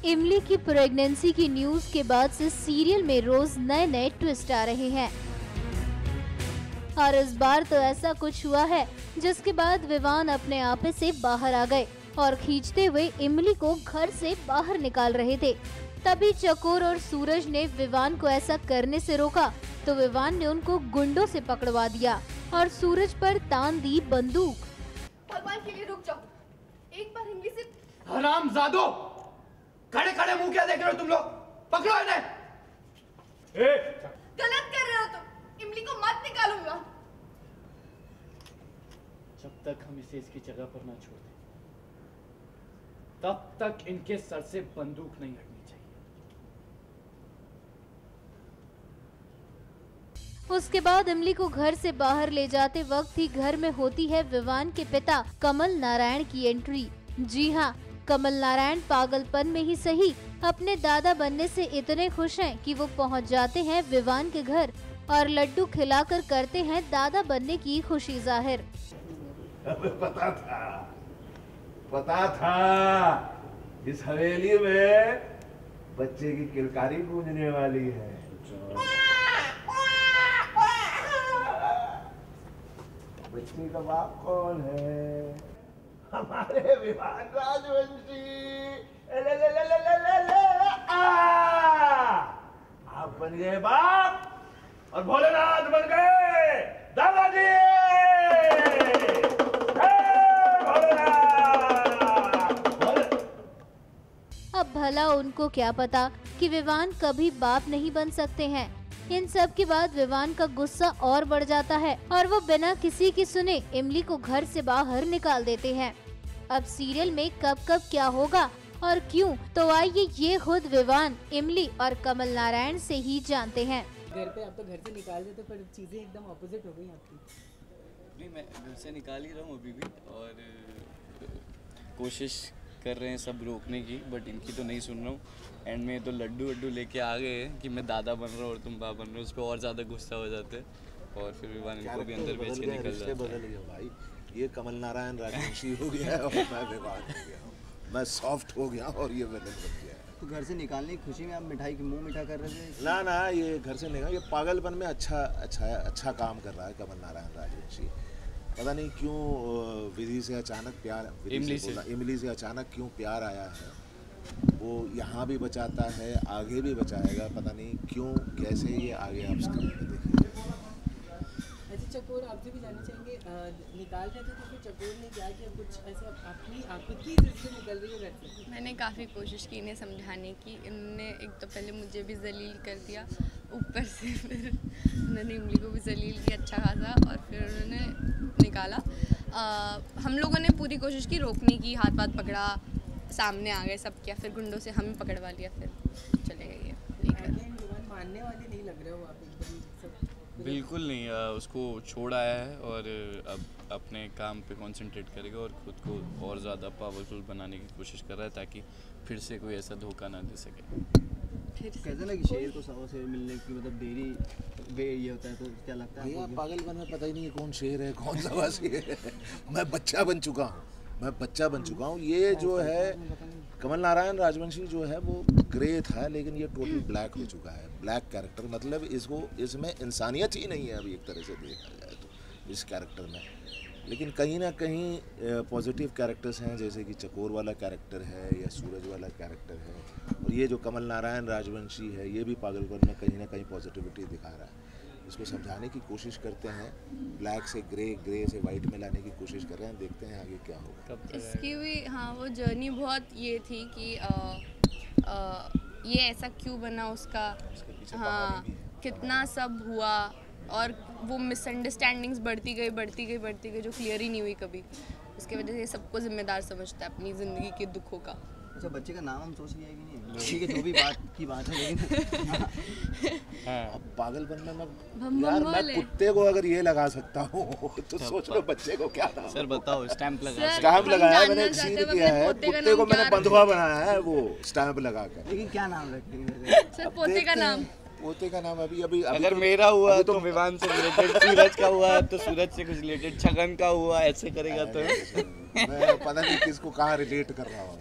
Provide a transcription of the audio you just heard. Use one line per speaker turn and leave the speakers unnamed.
इमली की प्रेगनेंसी की न्यूज के बाद से सीरियल में रोज नए नए ट्विस्ट आ रहे हैं और इस बार तो ऐसा कुछ हुआ है जिसके बाद विवान अपने आपे से बाहर आ गए और खींचते हुए इमली को घर से बाहर निकाल रहे थे। तभी चकोर और सूरज ने विवान को ऐसा करने से रोका तो विवान ने उनको गुंडों से पकड़वा दिया और सूरज पर तान दी बंदूक।
भगवान के लिए रुक जाओ, एक बार इमली से।
हरामजादो, खड़े खड़े मुंह क्या देख रहे हो तुम लोग? पकड़ो इन्हें।
गलत कर रहे हो तुम, इमली को मत निकालूंगा।
जब तक हम इसे इसकी जगह पर ना छोड़ दें, तब तक इनके सर से बंदूक नहीं हटनी चाहिए।
उसके बाद इमली को घर से बाहर ले जाते वक्त ही घर में होती है विवान के पिता कमल नारायण की एंट्री। जी हाँ, कमल नारायण पागलपन में ही सही अपने दादा बनने से इतने खुश हैं कि वो पहुंच जाते हैं विवान के घर और लड्डू खिलाकर करते हैं दादा बनने की खुशी जाहिर।
पता था इस हवेली में बच्चे की किलकारी गूंजने वाली है। बच्चे का बाप कौन है? हमारे विवान राजवंशी। आप बन गए बाप और भोलेनाथ बन गए दादाजी।
अब भला उनको क्या पता कि विवान कभी बाप नहीं बन सकते हैं। इन सब के बाद विवान का गुस्सा और बढ़ जाता है और वो बिना किसी की सुने इमली को घर से बाहर निकाल देते हैं। अब सीरियल में कब कब क्या होगा और क्यों, तो आइए ये खुद विवान, इमली और कमल नारायण से ही जानते हैं।
घर पे आप तो घर से निकाल देते पर चीजें एकदम ऑपोजिट हो गई आपकी।
नहीं, मैं घर से निकाल ही रहा हूँ अभी भी और कोशिश कर रहे हैं सब रोकने की, बट इनकी तो नहीं सुन रहा हूँ। एंड में तो लड्डू वड्डू लेके आ गए हैं कि मैं दादा बन रहा हूँ और तुम बाप बन रहे हो, उस पर और ज़्यादा गुस्सा हो जाते हैं और फिर विवान इनको भी अंदर बेच के निकल जाता है।
बदल गया भाई, ये कमल नारायण राजवंशी हो गया है और मैं विवान हो गया हूँ। मैं सॉफ्ट हो गया और ये विलन बन गया है।
तो घर से निकालने की खुशी में आप मिठाई की मुंह मीठा कर रहे थे?
ना, ये घर से निकाल, ये पागलपन में अच्छा काम कर रहा है कमल नारायण राजवंशी। पता नहीं क्यों विधि से अचानक प्यार, इमली से अचानक क्यों प्यार आया है। वो यहाँ भी बचाता है, आगे भी बचाएगा, पता नहीं क्यों कैसे ये आगे आप स्क्रीन में देखिए।
अच्छा चकोर, आपसे भी जानना चाहेंगे, निकाल रहे थे तो फिर चकोर ने क्या किया? कुछ ऐसा आपकी जिससे निकल रही है घर से?
मैंने काफ़ी कोशिश की इन्हें समझाने की। इन्होंने एक तो पहले मुझे भी जलील कर दिया, ऊपर से फिर उन्होंने इमली को भी जलील किया अच्छा खासा और फिर उन्होंने निकाला। हम लोगों ने पूरी कोशिश की रोकने की, हाथ वाथ पकड़ा, सामने आ गए सब किया, फिर गुंडों से हमें पकड़वा लिया, फिर चले गए लेकर।
मानने वाले नहीं लग रहे हो आप एकदम सब?
बिल्कुल नहीं, उसको छोड़ आया है और अब अपने काम पे कंसंट्रेट करेगा और खुद को और ज़्यादा पावरफुल बनाने की कोशिश कर रहा है ताकि फिर से कोई ऐसा धोखा ना दे सके।
कैसे लगी शेर को सवा से मिलने की, मतलब देरी वे ये होता है तो क्या लगता है?
भैया पागलपन में पता ही नहीं है कौन शेर है कौन सवा शेर है। मैं बच्चा बन चुका हूँ। ये जो है कमल नारायण राजवंशी जो है वो ग्रे था, लेकिन ये टोटल ब्लैक हो चुका है। ब्लैक कैरेक्टर मतलब इसमें इंसानियत ही नहीं है अभी एक तरह से देखा जाए तो इस कैरेक्टर में। लेकिन कहीं ना कहीं पॉजिटिव कैरेक्टर्स हैं, जैसे कि चकोर वाला कैरेक्टर है या सूरज वाला कैरेक्टर है, और ये जो कमल नारायण राजवंशी है ये भी पागलपन में कहीं ना कहीं पॉजिटिविटी दिखा रहा है। इसको समझाने की कोशिश करते हैं, ब्लैक से ग्रे से वाइट में लाने की कोशिश कर रहे हैं, देखते हैं आगे क्या होगा।
इसकी भी हाँ वो जर्नी बहुत ये थी कि ये ऐसा क्यों बना उसका, हाँ कितना सब हुआ और वो मिसअंडरस्टैंडिंग्स बढ़ती गई जो क्लियर ही नहीं हुई कभी। उसके वजह से सबको जिम्मेदार समझता है अपनी ज़िंदगी के दुखों का।
अच्छा, बच्चे का नाम हम सोच लिया कि नहीं? ठीक है, जो भी बात है, लेकिन
अब पागलपन में मैं कुत्ते को अगर ये लगा सकता हूँ तो सोच लो बच्चे को क्या नाम।
सर बताओ, स्टैंप
लगाया मैंने, एक सीन किया है, कुत्ते को मैंने बंधुआ बनाया है वो स्टैंप लगा कर।
लेकिन क्या नाम रखेंगे
सर? पोते का नाम
अभी
अगर मेरा हुआ तो विवान से रिलेटेड, सूरज का हुआ तो सूरज से कुछ रिलेटेड, छगन का हुआ ऐसे करेगा तो
मैं पता नहीं किसको कहाँ रिलेट कर रहा हूँ।